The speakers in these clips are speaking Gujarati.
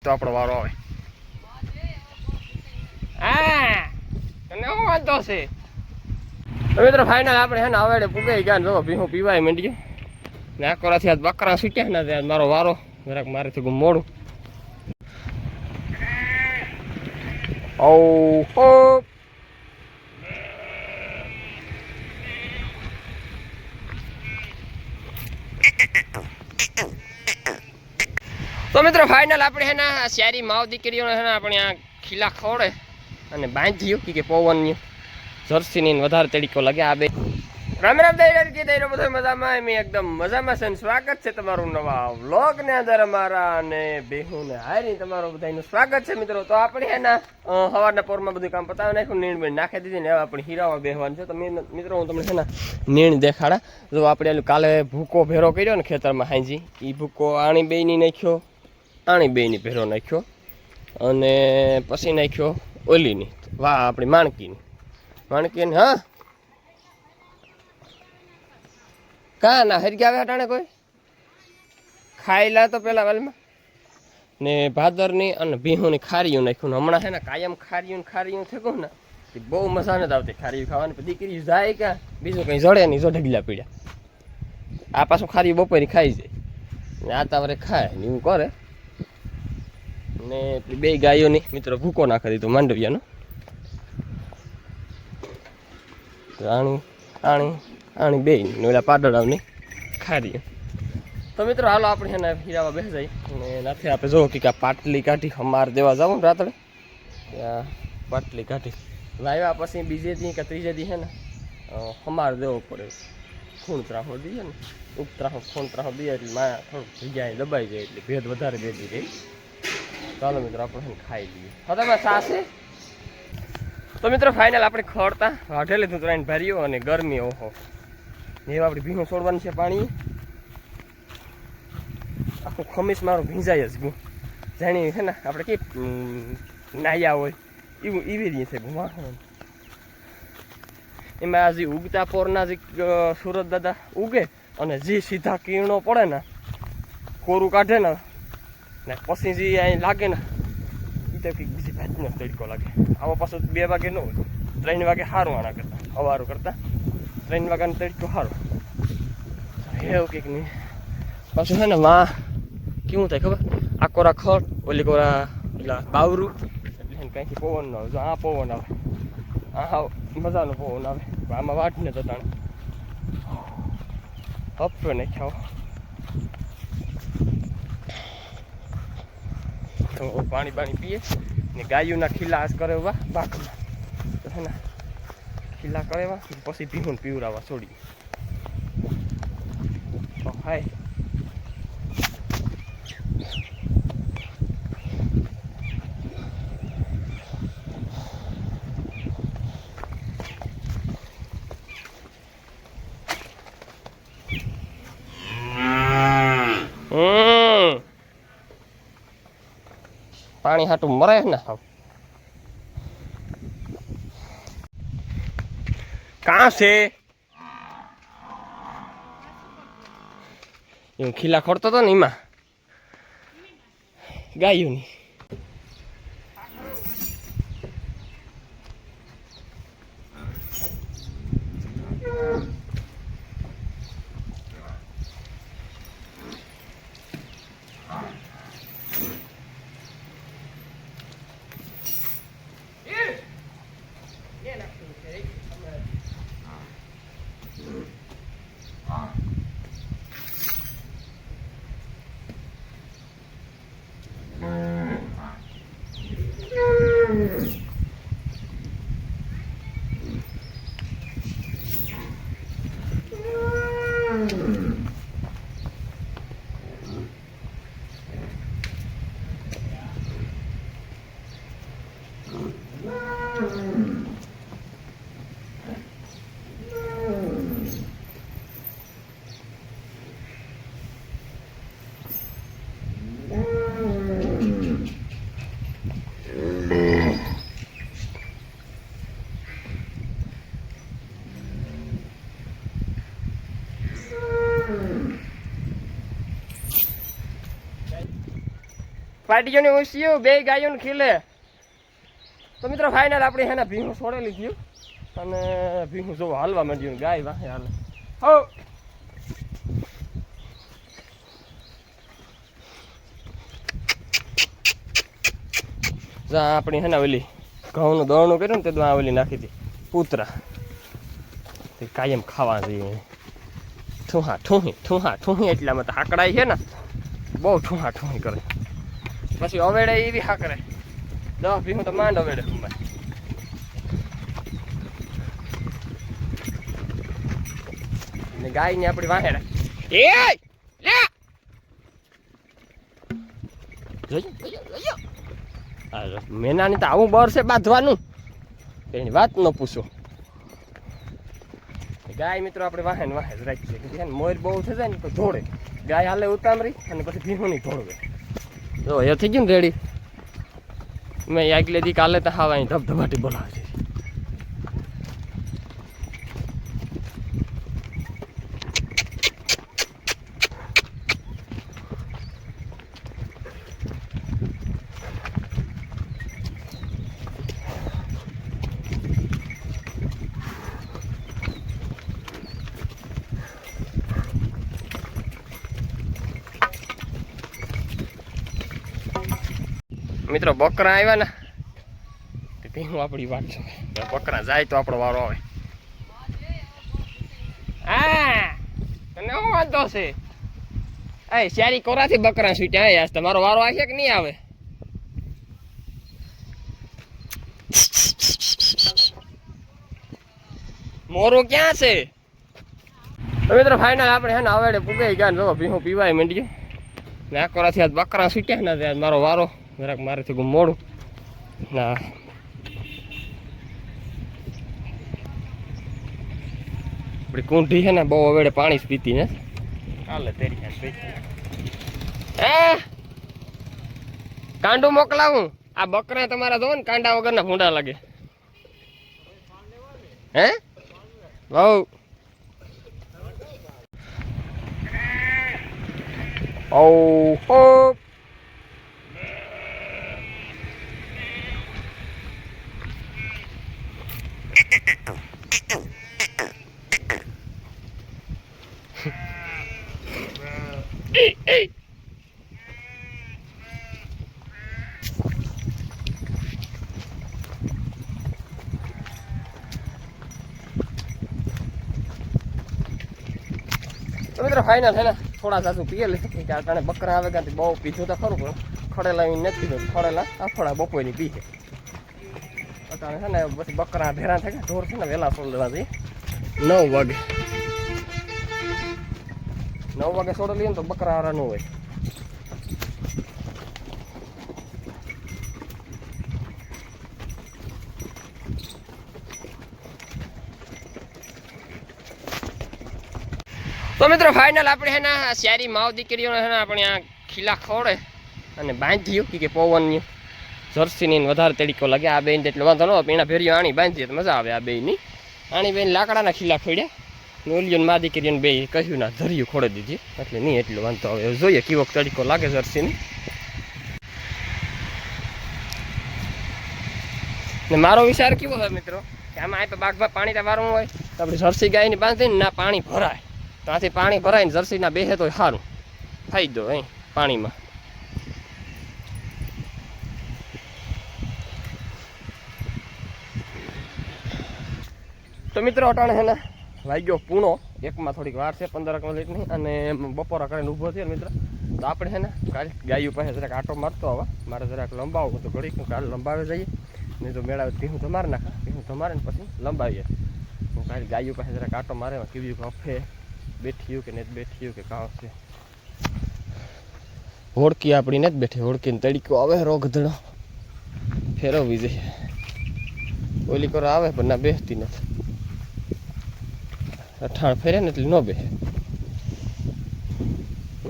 તો આપણો વારો આવે. હા તને શું વાંધો છે? તો મિત્રો ફાઇનલ આપણે હે ને હવે પૂગાઈ ગયા. જો ભીહું પીવાય માંડ્યું ને આકોરાથી આજ બકરા છૂટ્યા ને ત્યાં મારો વારો જરાક મારેથી મોડું. ઓ હો તો મિત્રો ફાઇનલ આપણે હે ને શિયારી માવ દીકરીઓને હે ને આપણે આ ખીલા ખોડે અને બાંધ્યું કે પવનની જર્સીની વધારે તડીકો લાગે. આ બે રામ રામ દઈ કે દઈ બધો મજામાં એમ એકદમ મજામાં છે. સ્વાગત છે તમારું નવા વ્લોગ ને અંદર અમારા અને બેહુ ને હારી તમારું બધાનું સ્વાગત છે મિત્રો. તો આપણે એના સવારના પોરમાં બધું કામ પતાવી નાખ્યું, નીણ બેણ નાખી દીધી ને હવે આપણે હીરાવા બેહવાનું છે. તો મિત્રો હું તમને છે ને નીણ દેખાડા. જો આપણે કાલે ભૂકો ભેરો કર્યો ને ખેતરમાં હાંજી, એ ભૂકો આણી બેની નાખ્યો, આણી બેની ભેરો નાખ્યો અને પછી નાખ્યો ઓલીની વાહ આપણી માણકીની. હા કાં ના હરગી આવે હટાણે કોઈ ખાઈલા તો પેલા વાલમાં ને ભાદરની અને ભીહુની ખારીયું નાખ્યું. હમણાં છે ને કાયમ ખારીયું થયું ને બહુ મજા નથી આવતી ખારીયું ખાવાની. દીકરી જાય ક્યાં બીજું કંઈ જડે નહીં, જો ઢગલા પીડ્યા. આ પાછું ખારી બપોરી ખાઈ જાય ને આ તાવરે ખાય ને એવું કરે ને બે ગાયોની મિત્રો ભૂકો નાખી દીધો માંડવિયાનો. આણી બે ને ઓલા પાડડાની ખારી. તો મિત્રો હાલો આપણે એને હીરાવા બેસી જાય અને નાથી આપણે જોવો કે પાટલી કાઢી હમાર દેવા જાવ ને રાત્રે ત્યાં પાટલી કાઢી લાવ્યા પછી બીજે દી કે ત્રીજે દી છે ને હમાર દેવો પડે. ખૂણ ત્રાહો દઈએ ને ઉપત્રાહો ખૂણ ત્રાહો દઈએ એટલે માં થોડુંક જગ્યાએ દબાઈ જાય એટલે ભેદ વધારે બેઠી રહી. ચાલો મિત્રો આપણે ખાઈ લઈએ. હવે તમે સાસે તો મિત્રો ફાઇનલ આપણે ખોડતા વાઢે લીધું ત્રણ ભર્યું અને ગરમી ઓહો એવા આપણે ભીનું છોડવાનું છે. પાણી આખું ખમીસ મારું ભીંજાય જ ગયું જાણી છે ને આપણે કે નાહ્યા હોય એવું એવી રીતે છે ઘુમાવાનું. એમાં હજી ઉગતા પોરના જે સુરત દાદા ઉગે અને જે સીધા કિરણો પડે ને કોરું કાઢે ને પછી જે અહીં લાગે ને એ તો કંઈક બીજી ભાતનો તડકો લાગે. આમાં પાછું 2 વાગે ન હોય, 3 વાગે સારું આના કરતાં સવારું કરતાં 3 વાગ્યાનો તડકો સારું એવું કંઈક નહીં. પાછું છે ને માં કેવું થાય ખબર, આ કોરા ખડ ઓલી કોરા પેલા બાવરું એટલે કંઈથી પવન ન આવે. જો આ પવન આવે, આ મજાનો પવન આવે. આમાં વાટને તો તાણે હપ્પો નાખ્યો તો પાણી પીએ ને ગાયોના ખીલા કરે વા બાકમાં તો છે ને ખીલા કરેવા પછી ભીહું પીવરાવા છોડી તો હાય. પાણી હાટું મરે ને હાવ કાં છે એવું ખીલા ખોડતો હતો ને એમાં ગાયોની. પાટીઓની ઉસ્યું બે ગાયોને ખીલે. તો મિત્રો ફાઇનલ આપણે છે ને ભીહું છોડેલી ગયું અને ભીહું જો હાલવા માંડ્યું ગાય વાહે હાલે. હો જ્યાં આપણી હે ને ઓલી ઘઉંનું દળનું કર્યું ને તે તો આ ઓલી નાખી હતી પૂતરા તે કાયમ ખાવા જોઈએ. ઠુહા ઠુહી એટલામાં તો હાકડાઈ છે ને બહુ ઠુહા ઠુહી કરે. પછી અવેડે એવી હાકરે 10 ભીહું તો માંડ અવેડે હંભાઈ. ને ગાય ને આપણી વાહેડા મેનાની તો આવું બર છે બાંધવાનું એની વાત ન પૂછો. ગાય મિત્રો આપણે વાહે ને વાહે જ રાખીએ કે મોર બહુ થઈ જાય ને તો ધોડે ગાય હાલે ઉતામરી અને પછી ભીહું નહીં ધોડવે. જો એ થઈ ગયું ને રેડી. મેં આગલે દી કાલે તો હાવ અહીં ધબધબાટી બોલાવે છે. મિત્રો બકરા આવ્યા ને ભીહું આપણી વાત છે. બકરા જાય તો આપણો વારો આવે. હા તને શું વાંધો છે? એ શિયારી કોરાથી બકરા છૂટ્યા આજ તમારો વારો આવશે કે નહીં આવે? મોરો ક્યાં છે? મિત્રો ફાઇનલ આપણે હે ને હવેડે પૂગાઈ ગયા ને ભીહું પીવાય માંડ્યું ને આ કોરાથી આજ બકરા છૂટ્યા ને આજ મારો વારો જરાક મારેથી ગુમ મોડું ના. આપણી કુંઠી છે ને બહુ અવેડે પાણી જ પીતી ને કાલે તેરી કાંડું મોકલાવું. આ બકરા તમારા જો ને કાંડા વગરના ભૂંડા લાગે. હે બહુ ઓ તો મિત્રો ફાઇનલ છે ને થોડા સાસુ પીએ લે કે આટાણે બકરા આવે ત્યાંથી બહુ પીધું તો ખરું પણ ખડેલા નથી પીધું. ખડેલા આફડા બપોરની પીએ અટાણે છે ને પછી બકરા ભેરા થાય ઢોર છે ને વહેલા સોળ દેવાથી 9 વાગે 9 વાગે સોડ લઈએ ને તો બકરા હારા ન હોય. તો મિત્રો ફાઇનલ આપણે હે ને શિયારી માવ દીકરીઓને હે ને આપણે આ ખીલા ખોડે અને બાંધ્યું કે પવનની જર્સીની વધારે તડીકો લાગે. આ બેન એટલે વાંધો ન હોય એના ભેરીઓ આણી બાંધીએ તો મજા આવે. આ બેની આણી બેન લાકડાના ખીલા ખોડ્યા ને ઓલીઓને મા દીકરીઓને બે કહ્યું ના ધર્યું ખોડી દીધી એટલે નહીં એટલું વાંધો આવે. જોઈએ કેવો તડીકો લાગે જર્સીની. ને મારો વિચાર કેવો હોય મિત્રો કે આમાં આપણે બાગમાં પાણી તો વારવું હોય તો આપણે જર્સી ગાયની બાંધીને ના પાણી ભરાય તો આથી પાણી ભરાય ને જર્સીના બેહે તો સારું ફાયદો અહીં પાણીમાં. તો મિત્રો અટાણે છે ને વાગ્યો પૂણો એકમાં થોડીક વાર છે 15 મિનિટની અને બપોરા કરીને ઊભો થયો મિત્ર. તો આપણે છે ને કાલે ગાયું પાસે જરાક આટો મારતો હવે મારે જરાક લંબાવું તો ઘડીક કાલે લંબાવી જઈએ નહીં તો મેળાવે ભીહું ધમાર નાખા ભીહું ધમારે ને પછી લંબાવીએ. હું કાલે ગાયું પાસે જરાક આટો મારે કીધું કે અફે બેઠ્યું કે નથી બેઠ્યું કે કાં છે. હોડકી આપણી નથી બેઠી હોડકીને તડીકો આવે રોગધડો ફેરવવી જોઈએ. ઓલી કરો આવે પણ ના બેસતી નથી. અઠાણ ફેરે ને એટલે ન બેસે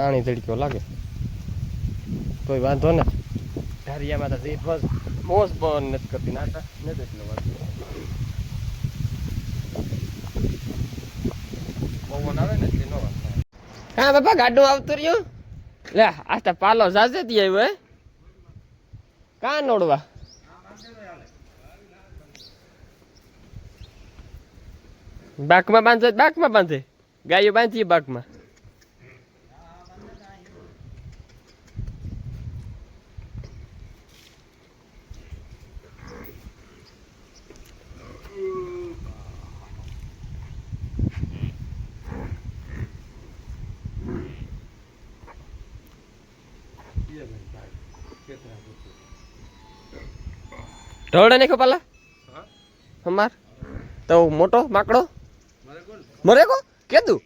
આણી તડીકો લાગે કોઈ વાંધો ને. ધારિયામાં તો જે બસ મોસ બંધ નથી કરતી નાટા નથી એટલો વાંધો. પવન આવે ને એટલે ન વાંધો. હા બાપા ગાડું આવતું રહ્યું લે આ તો પાલો જાજે દી આવ્યો. કાં નોડવા બાકમાં બાંધે બાકમાં બાંધે ગાયો બાંધીએ બાકમાં ઢોળે નાખો પાલા અમાર તો મોટો માકડો મરે કો કેદું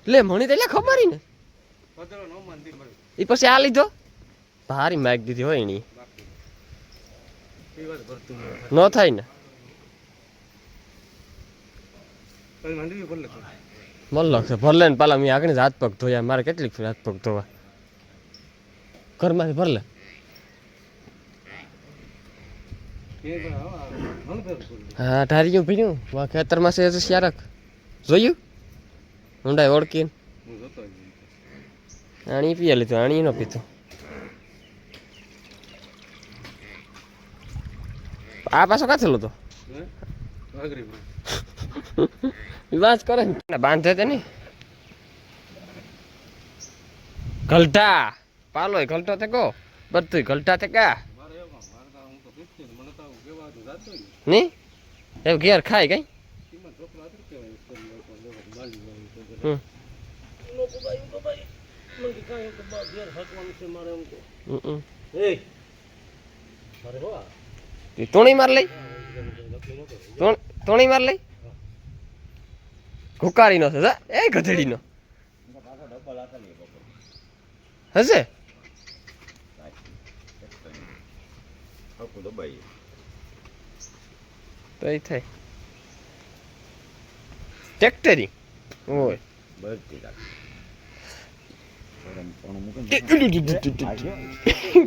લે મણી તો લે ખબર ને એ પછી આ લીધો ભારી માગ દીધી હોય એની ન થાય ને મન લાગશે ભરલે ને પાલા મેં આગળ હાથ પગ ધોયા મારે કેટલીક હાથ પગ ધોવા ઘરમાંથી ભરલે હા ઢારીયું પીડ્યું વા ખેતરમાં છે શ્યારક જોયું ઊંડાઈ ઓળખીને આણી પીએ લીધું આણી ન પીતું આ પાછો કાં થયેલો તો વાત કરે ને બાંધે તે નહીં ગલઢા પાલો ગલઢો તે કો બધું ગલઢા તે કા નહીં એવું ઘેર ખાય કઈ તોણી માર લઈ તોણી માર લઈ ઘુકારી નો છે એ ગધેડી નો હશે તો એ થાય ટ્રેક્ટરી ઓય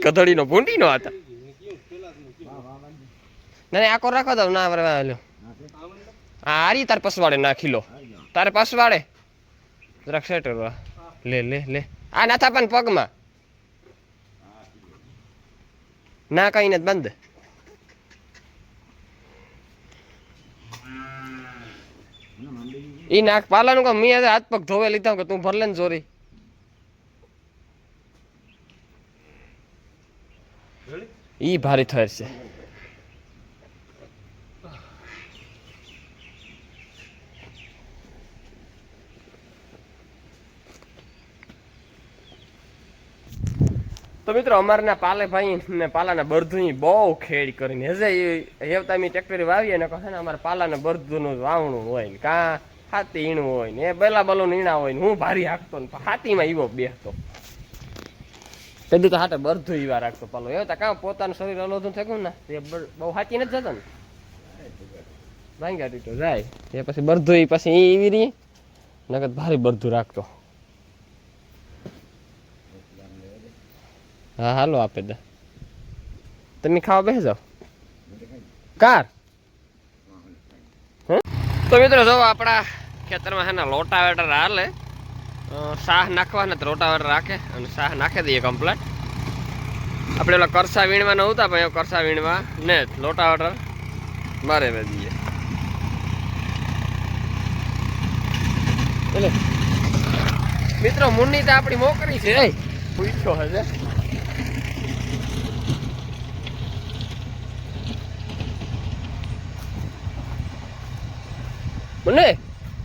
કથળી નો ભૂંડી નો હતા ના આકો રાખો દઉં ના લ્યો આરી તાર પસવાડે નાખી લો તારે પસવાડે જરાક સેટ લે લે લે આ ના થાપા પગમાં ના કઈ ને બંધ ઈ નાક પાલાનું કામ મેં હાથ પગ ધોવે લીધા કે તું ભરલે ને ચોરી ઈ ભારી થર છે તો મિત્રો અમારના પાલે ભાઈ ને પાલાના બરધું બહુ ખેડ કરીને હજે હેવતા મેં ટ્રેક્ટરી વાવીએ ને કહે ને અમારે પાલાના બરધુનું વાવણું હોય ને કાં હાથી ઈણું હોય ને એ બેલા બલો ઈણા હોય ને હું ભારી હાંકતો ને હાથીમાં ઈવો બેસતો કીધું તો હાટે બરધું ઈવા રાખતો પાલો હેવતા કાં પોતાનું શરીર અલોધું થયું ને એ બહુ હાચી નથી જતો ને ભાંગ્યા ટીટો જાય એ પછી બરધું પછી ઈવી રહી નકર ભારી બરધું રાખતો હા હાલો આપે દે તમે ખાવા બેસી જાઓ કાર તો મિત્રો જો આપણા ખેતરમાં છે ને લોટાવેટર હાલે શાહ નાખવાના તો રોટાવેટર રાખે અને શાહ નાખી દઈએ કમ્પ્લેટ આપણે ઓલા કરસા વીણવા નહોતા પણ કરસા વીણવા ને લોટાવેટર મારે દઈએ એટલે મિત્રો મુન્ની તો આપણી મોકરી છે પૂછ્યો હશે મને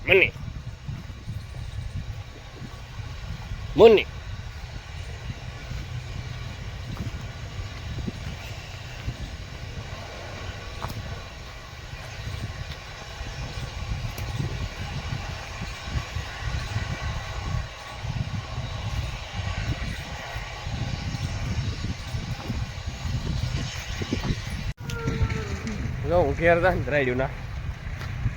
મને મુન્ની જો હું ઘેર જા રાડ્યું ના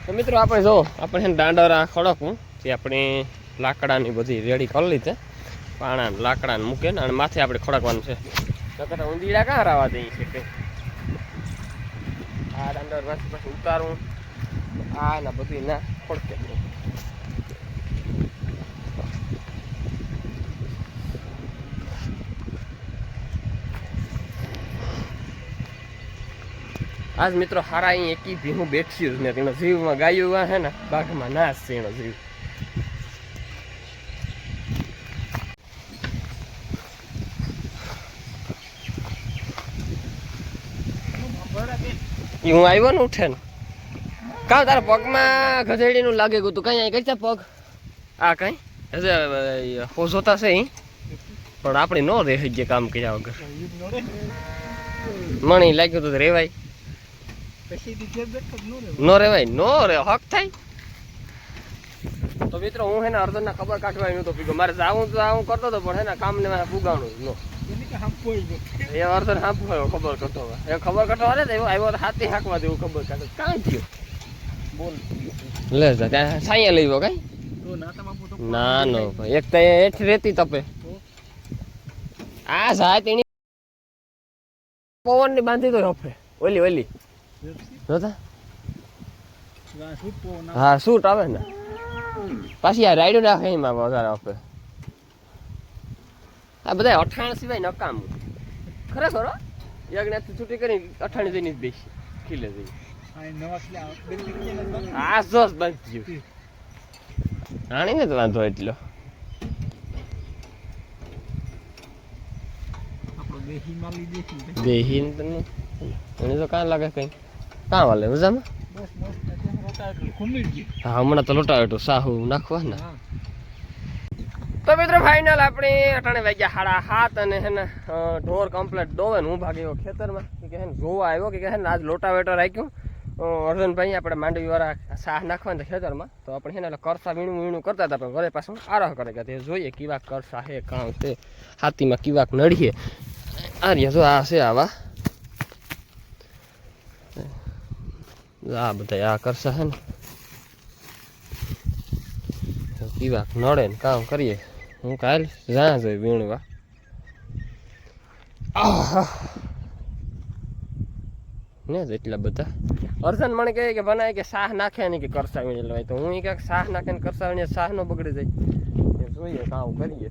તો મિત્રો આપણે જો આપણે દાંડરા ખડકવું તે આપણે લાકડાની બધી રેડી કરી લીધે પાણા લાકડાને મૂકે ને અને માથે આપણે ખડકવાનું છે નકર ઊંધીડા કાં રાવા દઈએ છે કંઈ આ દાંડર પછી ઉતારવું આ ના બધું ના ખડકે આજ મિત્રો હારા અહીં એકી ભીહું બેઠ્યું જ ને એનો જીવમાં ગાયું હે ને બાઘમાં નાશ છે એનો જીવ. હું આવ્યો ને ઉઠે ને કાં તારા પગમાં ગધેડીનું લાગે ગયું તું કઈ અહીં કઈ પગ આ કઈ હજે હોજોતા છે અહીં પણ આપણે નો રહે જે કામ કર્યા વગર મણી લાગ્યું તો રેવાય નો રેવાય નો રે હક થાય. તો મિત્રો હું હે ને અર્જુનના ખબર કાઢવા નતો પીગો મારે જાવું તો આવું કરતો હતો પણ હે ને કામને મારે પુગાણું નો એ અર્જુન હાંફો ખબર કરતો એ ખબર કરતો હારે તો આવ્યો હાથી હાંકવા દેવું ખબર કાઢે કાં થયું બોલ લે જા ત્યાં સાયા લઈવો કઈ ના નો ભાઈ એક તો હેઠ રેતી તપે આ સાત એની પવન ની બાંધી તો હફે ઓલી ઓલી જોતા હા શૂટ આવે ને પાછી આ રાઈડો નાખે એમાં વધારે હફે. આ બધા અઠાણ સિવાય નકામ ખરેખર યજ્ઞથી છૂટી કરી અઠાણી જઈને જ બેસી ખીલે જઈ આ જોસ બંધ ગયું રાણીને જ વાંધો એટલો દેહીન એને તો કાં લાગે કઈ કાં વાલે મજામાં હા હમણાં તો લોટાવેટો સાહુ નાખવા ને. તો મિત્રો ફાઇનલ આપણે અટાણે વાગ્યા 7:30 અને હે ને ઢોર કમ્પ્લેટ દોવે ને હું ભાગી ગયો ખેતરમાં કે હે ને જોવા આવ્યો કે હે ને આજ લોટાવેટર રાખ્યું અર્જુનભાઈ આપણે માંડવી વાળા સાહ નાખવા ખેતરમાં તો આપણે હે ને કરસા વીણું કરતા હતા પણ ઘરે પાછું આરાહ કરે કે જોઈએ કેવા કરસા હે કામ છે હાથીમાં કેવાક નડીએ આ રહ્યા જો આ છે આવા આ બધા આ કરસા હે ને કેવાક નડે ને કામ કરીએ હું કાલ જ્યાં જોઈ વીણવા ને એટલા બધા અર્જુન મને કહે કે બનાય કે સાહ નાખે નહીં કે કરસા વીણી લેવાય તો હું ક્યાંક સાહ નાખે ને કરસા વીણીએ સાહ નો બગડી જાય જોઈએ કામ કરીએ.